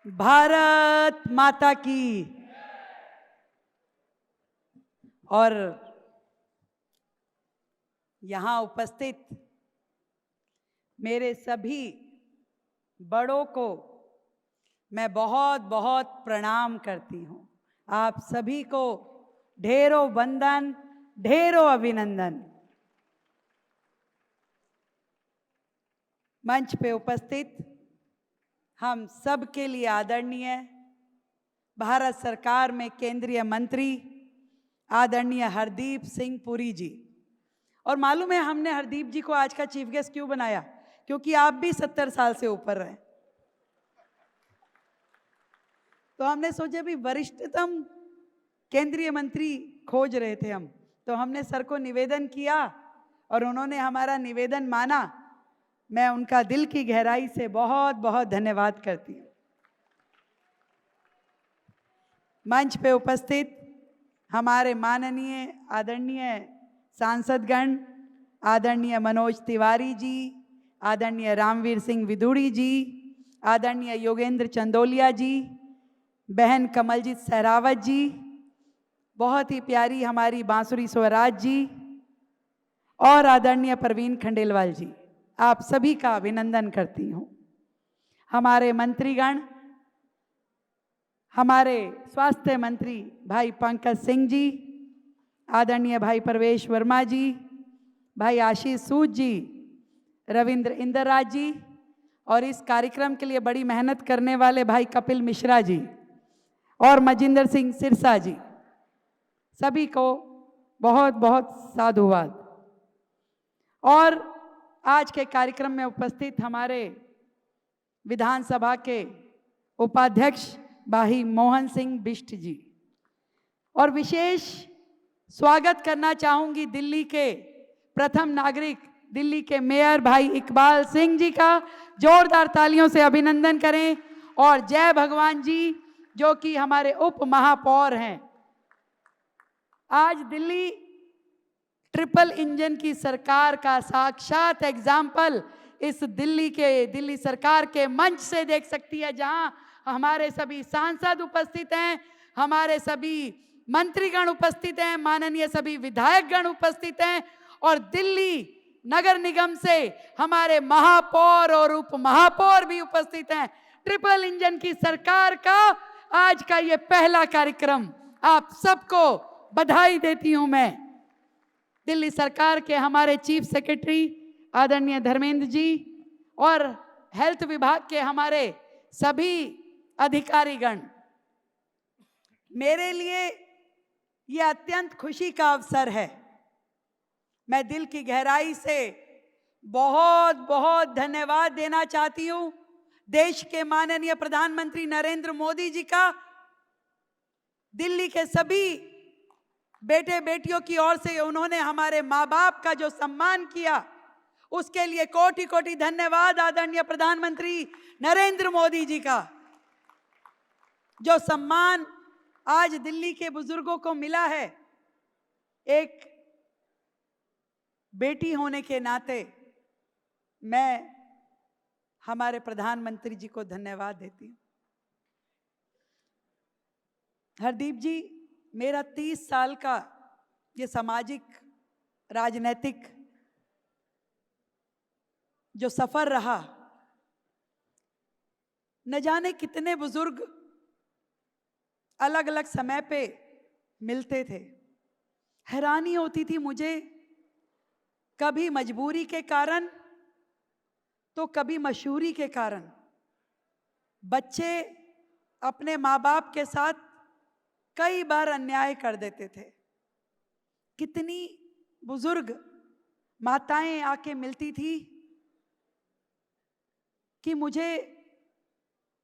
भारत माता की। और यहाँ उपस्थित मेरे सभी बड़ों को मैं बहुत बहुत प्रणाम करती हूँ। आप सभी को ढेरों वंदन, ढेरों अभिनंदन। मंच पे उपस्थित हम सब के लिए आदरणीय भारत सरकार में केंद्रीय मंत्री आदरणीय हरदीप सिंह पुरी जी। और मालूम है हमने हरदीप जी को आज का चीफ गेस्ट क्यों बनाया? क्योंकि आप भी 70 साल से ऊपर रहे। तो हमने सोचा भी वरिष्ठतम केंद्रीय मंत्री खोज रहे थे हम, तो हमने सर को निवेदन किया और उन्होंने हमारा निवेदन माना। मैं उनका दिल की गहराई से बहुत बहुत धन्यवाद करती हूँ। मंच पे उपस्थित हमारे माननीय आदरणीय सांसदगण, आदरणीय मनोज तिवारी जी, आदरणीय रामवीर सिंह विदुड़ी जी, आदरणीय योगेंद्र चंदोलिया जी, बहन कमलजीत सहरावत जी, बहुत ही प्यारी हमारी बांसुरी स्वराज जी और आदरणीय प्रवीण खंडेलवाल जी, आप सभी का अभिनंदन करती हूँ। हमारे मंत्रीगण, हमारे स्वास्थ्य मंत्री भाई पंकज सिंह जी, आदरणीय भाई प्रवेश वर्मा जी, भाई आशीष सूद जी, रविंद्र इंदरराज जी और इस कार्यक्रम के लिए बड़ी मेहनत करने वाले भाई कपिल मिश्रा जी और मजिंदर सिंह सिरसा जी, सभी को बहुत बहुत साधुवाद। और आज के कार्यक्रम में उपस्थित हमारे विधानसभा के उपाध्यक्ष भाई मोहन सिंह बिष्ट जी, और विशेष स्वागत करना चाहूंगी दिल्ली के प्रथम नागरिक, दिल्ली के मेयर भाई इकबाल सिंह जी का। जोरदार तालियों से अभिनंदन करें। और जय भगवान जी जो कि हमारे उप महापौर हैं। आज दिल्ली ट्रिपल इंजन की सरकार का साक्षात एग्जाम्पल इस दिल्ली सरकार के मंच से देख सकती है, जहां हमारे सभी सांसद उपस्थित हैं, हमारे सभी मंत्रीगण उपस्थित हैं, माननीय सभी विधायकगण उपस्थित हैं और दिल्ली नगर निगम से हमारे महापौर और उप महापौर भी उपस्थित हैं। ट्रिपल इंजन की सरकार का आज का ये पहला कार्यक्रम, आप सबको बधाई देती हूं मैं। दिल्ली सरकार के हमारे चीफ सेक्रेटरी आदरणीय धर्मेंद्र जी और हेल्थ विभाग के हमारे सभी अधिकारीगण, मेरे लिए यह अत्यंत खुशी का अवसर है। मैं दिल की गहराई से बहुत बहुत धन्यवाद देना चाहती हूं देश के माननीय प्रधानमंत्री नरेंद्र मोदी जी का। दिल्ली के सभी बेटे बेटियों की ओर से उन्होंने हमारे माँ बाप का जो सम्मान किया, उसके लिए कोटि कोटि धन्यवाद आदरणीय प्रधानमंत्री नरेंद्र मोदी जी का। जो सम्मान आज दिल्ली के बुजुर्गों को मिला है, एक बेटी होने के नाते मैं हमारे प्रधानमंत्री जी को धन्यवाद देती हूँ। हरदीप जी, मेरा 30 साल का ये सामाजिक राजनीतिक जो सफर रहा, न जाने कितने बुजुर्ग अलग अलग समय पे मिलते थे। हैरानी होती थी मुझे, कभी मजबूरी के कारण तो कभी मशहूरी के कारण बच्चे अपने माँ बाप के साथ कई बार अन्याय कर देते थे। कितनी बुजुर्ग माताएं आके मिलती थी कि मुझे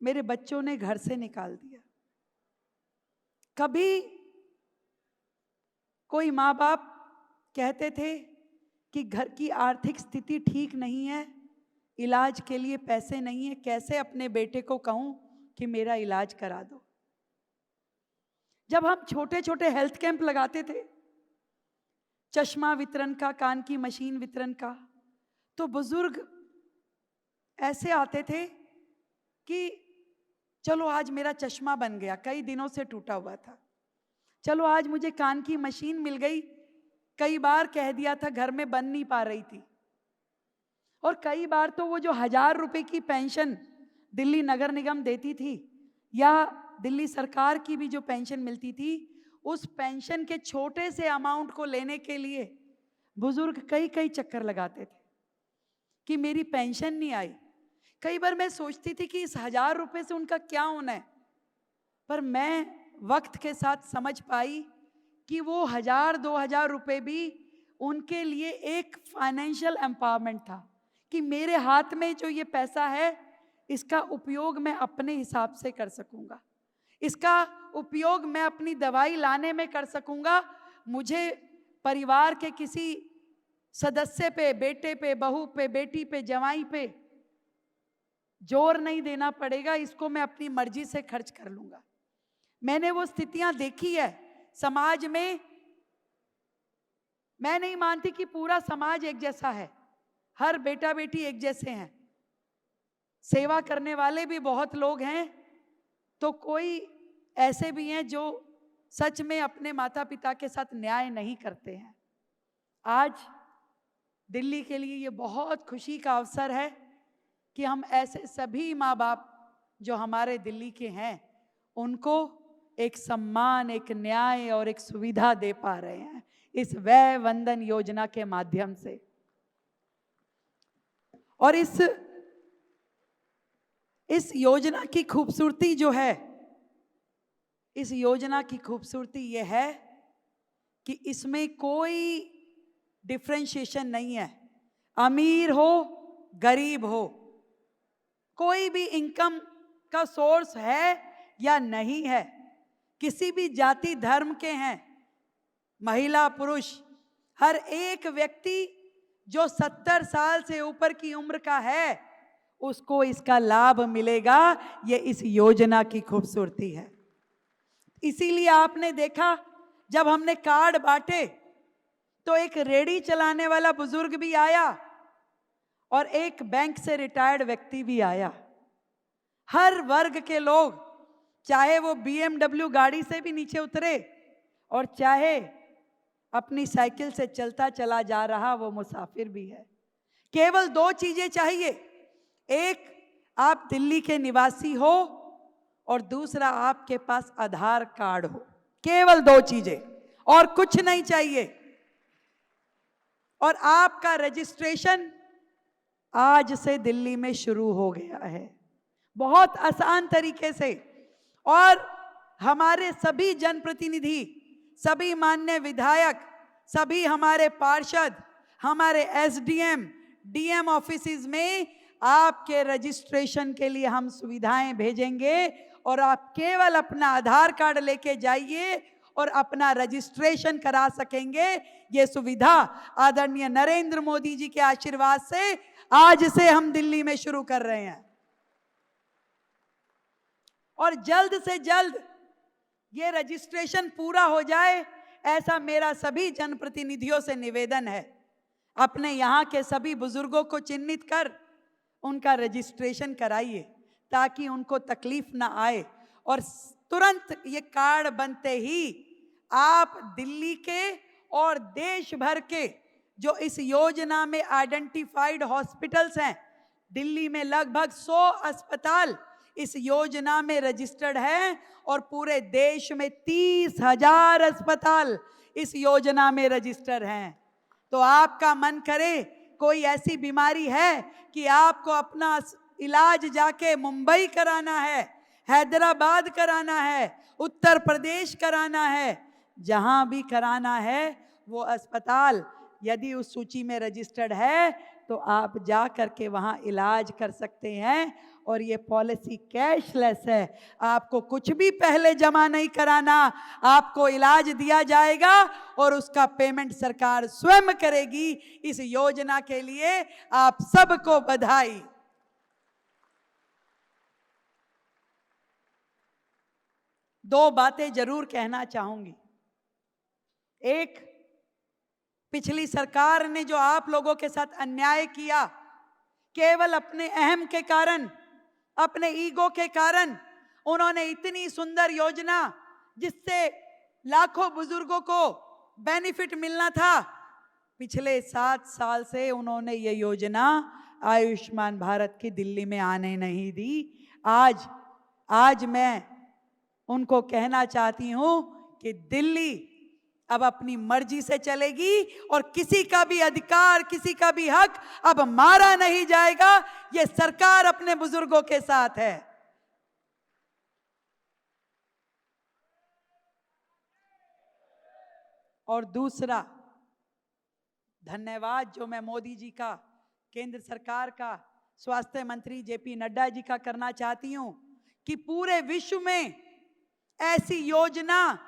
मेरे बच्चों ने घर से निकाल दिया। कभी कोई माँ बाप कहते थे कि घर की आर्थिक स्थिति ठीक नहीं है, इलाज के लिए पैसे नहीं है, कैसे अपने बेटे को कहूं कि मेरा इलाज करा दो। जब हम छोटे छोटे हेल्थ कैंप लगाते थे, चश्मा वितरण का, कान की मशीन वितरण का, तो बुजुर्ग ऐसे आते थे कि चलो आज मेरा चश्मा बन गया, कई दिनों से टूटा हुआ था। चलो आज मुझे कान की मशीन मिल गई, कई बार कह दिया था घर में बन नहीं पा रही थी। और कई बार तो वो जो 1000 रुपए की पेंशन दिल्ली नगर निगम देती थी या दिल्ली सरकार की भी जो पेंशन मिलती थी, उस पेंशन के छोटे से अमाउंट को लेने के लिए बुजुर्ग कई कई चक्कर लगाते थे कि मेरी पेंशन नहीं आई। कई बार मैं सोचती थी कि इस 1000 रुपए से उनका क्या होना है, पर मैं वक्त के साथ समझ पाई कि वो 1000-2000 रुपए भी उनके लिए एक फाइनेंशियल एम्पावरमेंट था कि मेरे हाथ में जो ये पैसा है इसका उपयोग मैं अपने हिसाब से कर सकूंगा, इसका उपयोग मैं अपनी दवाई लाने में कर सकूंगा। मुझे परिवार के किसी सदस्य पे, बेटे पे, बहू पे, बेटी पे, जवाई पे जोर नहीं देना पड़ेगा, इसको मैं अपनी मर्जी से खर्च कर लूंगा। मैंने वो स्थितियां देखी है समाज में। मैं नहीं मानती कि पूरा समाज एक जैसा है, हर बेटा बेटी एक जैसे हैं, सेवा करने वाले भी बहुत लोग हैं, तो कोई ऐसे भी हैं जो सच में अपने माता पिता के साथ न्याय नहीं करते हैं। आज दिल्ली के लिए ये बहुत खुशी का अवसर है कि हम ऐसे सभी माँ बाप जो हमारे दिल्ली के हैं उनको एक सम्मान, एक न्याय और एक सुविधा दे पा रहे हैं इस वय वंदन योजना के माध्यम से। और इस योजना की खूबसूरती जो है, इस योजना की खूबसूरती ये है कि इसमें कोई डिफरेंशिएशन नहीं है, अमीर हो गरीब हो, कोई भी इनकम का सोर्स है या नहीं है, किसी भी जाति धर्म के हैं, महिला पुरुष, हर एक व्यक्ति जो 70 साल से ऊपर की उम्र का है उसको इसका लाभ मिलेगा। ये इस योजना की खूबसूरती है। इसीलिए आपने देखा जब हमने कार्ड बांटे तो एक रेडी चलाने वाला बुजुर्ग भी आया और एक बैंक से रिटायर्ड व्यक्ति भी आया। हर वर्ग के लोग, चाहे वो BMW गाड़ी से भी नीचे उतरे और चाहे अपनी साइकिल से चलता चला जा रहा वो मुसाफिर भी है। केवल 2 चीजें चाहिए, एक आप दिल्ली के निवासी हो और दूसरा आपके पास आधार कार्ड हो। केवल 2 चीजें, और कुछ नहीं चाहिए। और आपका रजिस्ट्रेशन आज से दिल्ली में शुरू हो गया है, बहुत आसान तरीके से। और हमारे सभी जनप्रतिनिधि, सभी माननीय विधायक, सभी हमारे पार्षद, हमारे SDM, DM ऑफिसेज में आपके रजिस्ट्रेशन के लिए हम सुविधाएं भेजेंगे और आप केवल अपना आधार कार्ड लेके जाइए और अपना रजिस्ट्रेशन करा सकेंगे। ये सुविधा आदरणीय नरेंद्र मोदी जी के आशीर्वाद से आज से हम दिल्ली में शुरू कर रहे हैं। और जल्द से जल्द ये रजिस्ट्रेशन पूरा हो जाए, ऐसा मेरा सभी जनप्रतिनिधियों से निवेदन है। अपने यहाँ के सभी बुजुर्गों को चिन्हित कर उनका रजिस्ट्रेशन कराइए ताकि उनको तकलीफ ना आए। और तुरंत ये कार्ड बनते ही आप दिल्ली के और देश भर के जो इस योजना में आइडेंटिफाइड हॉस्पिटल्स हैं, दिल्ली में लगभग 100 अस्पताल इस योजना में रजिस्टर्ड हैं और पूरे देश में 30,000 अस्पताल इस योजना में रजिस्टर हैं। तो आपका मन करे, कोई ऐसी बीमारी है कि आपको अपना इलाज जाके मुंबई कराना है, हैदराबाद कराना है, उत्तर प्रदेश कराना है, जहां भी कराना है वो अस्पताल यदि उस सूची में रजिस्टर्ड है तो आप जा करके वहां इलाज कर सकते हैं। और ये पॉलिसी कैशलेस है, आपको कुछ भी पहले जमा नहीं कराना, आपको इलाज दिया जाएगा और उसका पेमेंट सरकार स्वयं करेगी। इस योजना के लिए आप सबको बधाई। दो बातें जरूर कहना चाहूंगी। एक, पिछली सरकार ने जो आप लोगों के साथ अन्याय किया, केवल अपने अहम के कारण, अपने ईगो के कारण, उन्होंने इतनी सुंदर योजना जिससे लाखों बुजुर्गों को बेनिफिट मिलना था, पिछले 7 साल से उन्होंने ये योजना आयुष्मान भारत की दिल्ली में आने नहीं दी। आज मैं उनको कहना चाहती हूं कि दिल्ली अब अपनी मर्जी से चलेगी और किसी का भी अधिकार, किसी का भी हक अब मारा नहीं जाएगा। ये सरकार अपने बुजुर्गों के साथ है। और दूसरा धन्यवाद जो मैं मोदी जी का, केंद्र सरकार का, स्वास्थ्य मंत्री जेपी नड्डा जी का करना चाहती हूं कि पूरे विश्व में ऐसी योजना,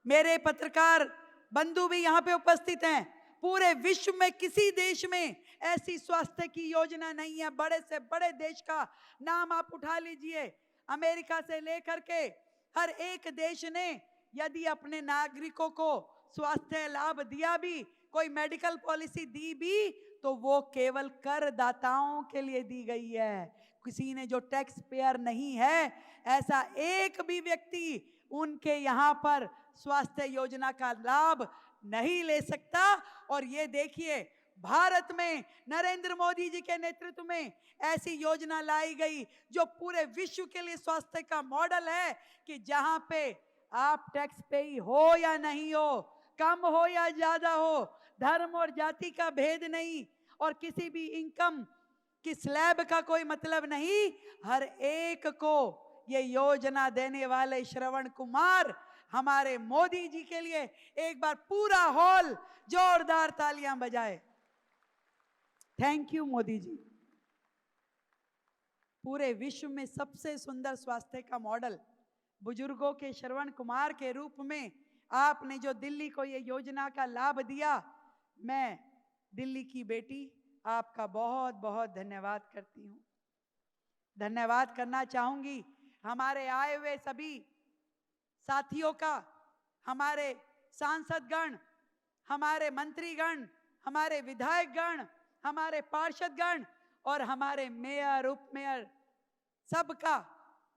मेरे पत्रकार बंधु भी यहां पे उपस्थित हैं, पूरे विश्व में किसी देश में ऐसी स्वास्थ्य की योजना नहीं है। बड़े से बड़े देश का नाम आप उठा लीजिए, अमेरिका से लेकर के हर एक देश ने यदि अपने नागरिकों को स्वास्थ्य लाभ दिया भी, कोई मेडिकल पॉलिसी दी भी, तो वो केवल करदाताओं के लिए दी गई है। किसी ने जो टैक्स पेयर नहीं है, ऐसा एक भी व्यक्ति उनके यहाँ पर स्वास्थ्य योजना का लाभ नहीं ले सकता। और ये देखिए, भारत में नरेंद्र मोदी जी के नेतृत्व में ऐसी योजना लाई गई जो पूरे विश्व के लिए स्वास्थ्य का मॉडल है कि जहां पे आप टैक्स पेई हो या नहीं हो, कम हो या ज्यादा हो, धर्म और जाति का भेद नहीं और किसी भी इनकम की स्लैब का कोई मतलब नहीं, हर एक को ये योजना देने वाले श्रवण कुमार हमारे मोदी जी के लिए एक बार पूरा हॉल जोरदार तालियां बजाए। Thank you Modi ji. पूरे विश्व में सबसे सुंदर स्वास्थ्य का मॉडल बुजुर्गों के श्रवण कुमार के रूप में आपने जो दिल्ली को ये योजना का लाभ दिया, मैं दिल्ली की बेटी आपका बहुत बहुत धन्यवाद करती हूँ। धन्यवाद करना चाहूंगी हमारे आए हुए सभी साथियों का, हमारे सांसदगण, हमारे मंत्रीगण, हमारे विधायकगण, हमारे पार्षदगण और हमारे मेयर, उप मेयर, सबका,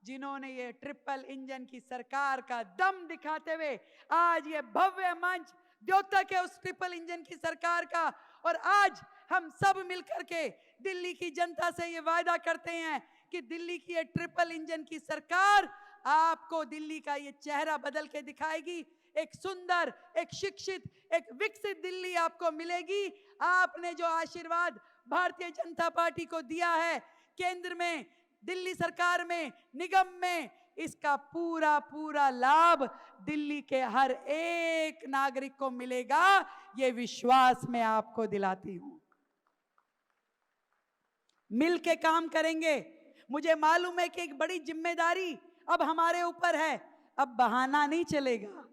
जिन्होंने ये ट्रिपल इंजन की सरकार का दम दिखाते हुए आज ये भव्य मंच द्योतक है उस ट्रिपल इंजन की सरकार का। और आज हम सब मिलकर के दिल्ली की जनता से ये वायदा करते हैं कि दिल्ली की ये ट्रिपल इंजन की सरकार आपको दिल्ली का ये चेहरा बदल के दिखाएगी। एक सुंदर, एक शिक्षित, एक विकसित दिल्ली आपको मिलेगी। आपने जो आशीर्वाद भारतीय जनता पार्टी को दिया है केंद्र में, दिल्ली सरकार में, निगम में, इसका पूरा पूरा लाभ दिल्ली के हर एक नागरिक को मिलेगा, ये विश्वास मैं आपको दिलाती हूं। मिल के काम करेंगे। मुझे मालूम है कि एक बड़ी जिम्मेदारी अब हमारे ऊपर है। अब बहाना नहीं चलेगा,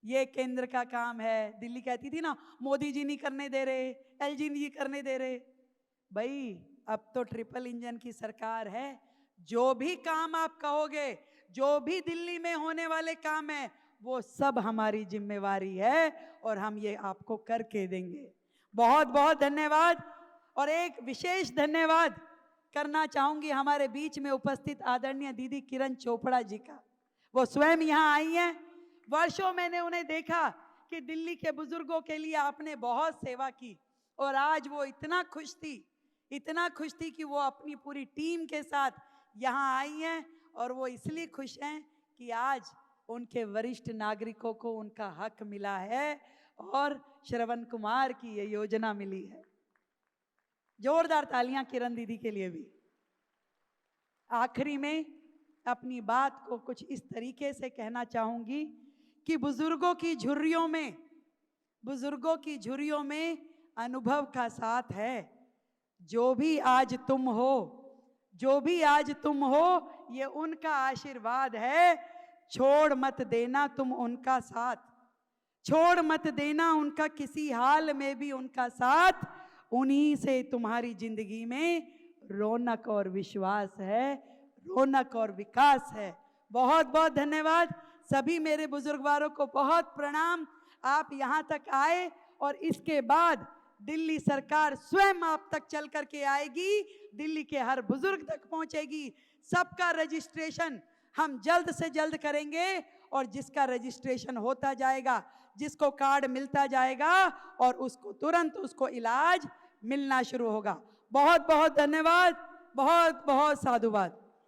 ये केंद्र का काम है। दिल्ली कहती थी ना, मोदी जी नहीं करने दे रहे, एलजी नहीं करने दे रहे। भाई अब तो ट्रिपल इंजन की सरकार है। जो भी काम आप कहोगे, जो भी दिल्ली में होने वाले काम है, वो सब हमारी जिम्मेवारी है और हम ये आपको करके देंगे। बहुत बहुत धन्यवाद। और एक विशेष धन्यवाद करना चाहूंगी हमारे बीच में उपस्थित आदरणीय दीदी किरण चोपड़ा जी का। वो स्वयं यहाँ आई हैं। वर्षों मैंने उन्हें देखा कि दिल्ली के बुजुर्गों के लिए आपने बहुत सेवा की और आज वो इतना खुश थी कि वो अपनी पूरी टीम के साथ यहाँ आई हैं। और वो इसलिए खुश हैं कि आज उनके वरिष्ठ नागरिकों को उनका हक मिला है और श्रवण कुमार की ये योजना मिली है। जोरदार तालियां किरण दीदी के लिए भी। आखिरी में अपनी बात को कुछ इस तरीके से कहना चाहूंगी कि बुजुर्गों की झुर्रियों में अनुभव का साथ है। जो भी आज तुम हो ये उनका आशीर्वाद है। छोड़ मत देना तुम उनका साथ, छोड़ मत देना उनका किसी हाल में भी उनका साथ। उन्हीं से तुम्हारी जिंदगी में रौनक और विश्वास है, रौनक और विकास है। बहुत बहुत धन्यवाद। सभी मेरे बुजुर्गवारों को बहुत प्रणाम। आप यहाँ तक आए और इसके बाद दिल्ली सरकार स्वयं आप तक चल करके आएगी, दिल्ली के हर बुजुर्ग तक पहुंचेगी। सबका रजिस्ट्रेशन हम जल्द से जल्द करेंगे और जिसका रजिस्ट्रेशन होता जाएगा, जिसको कार्ड मिलता जाएगा और उसको तुरंत उसको इलाज मिलना शुरू होगा। बहुत बहुत धन्यवाद, बहुत बहुत साधुवाद।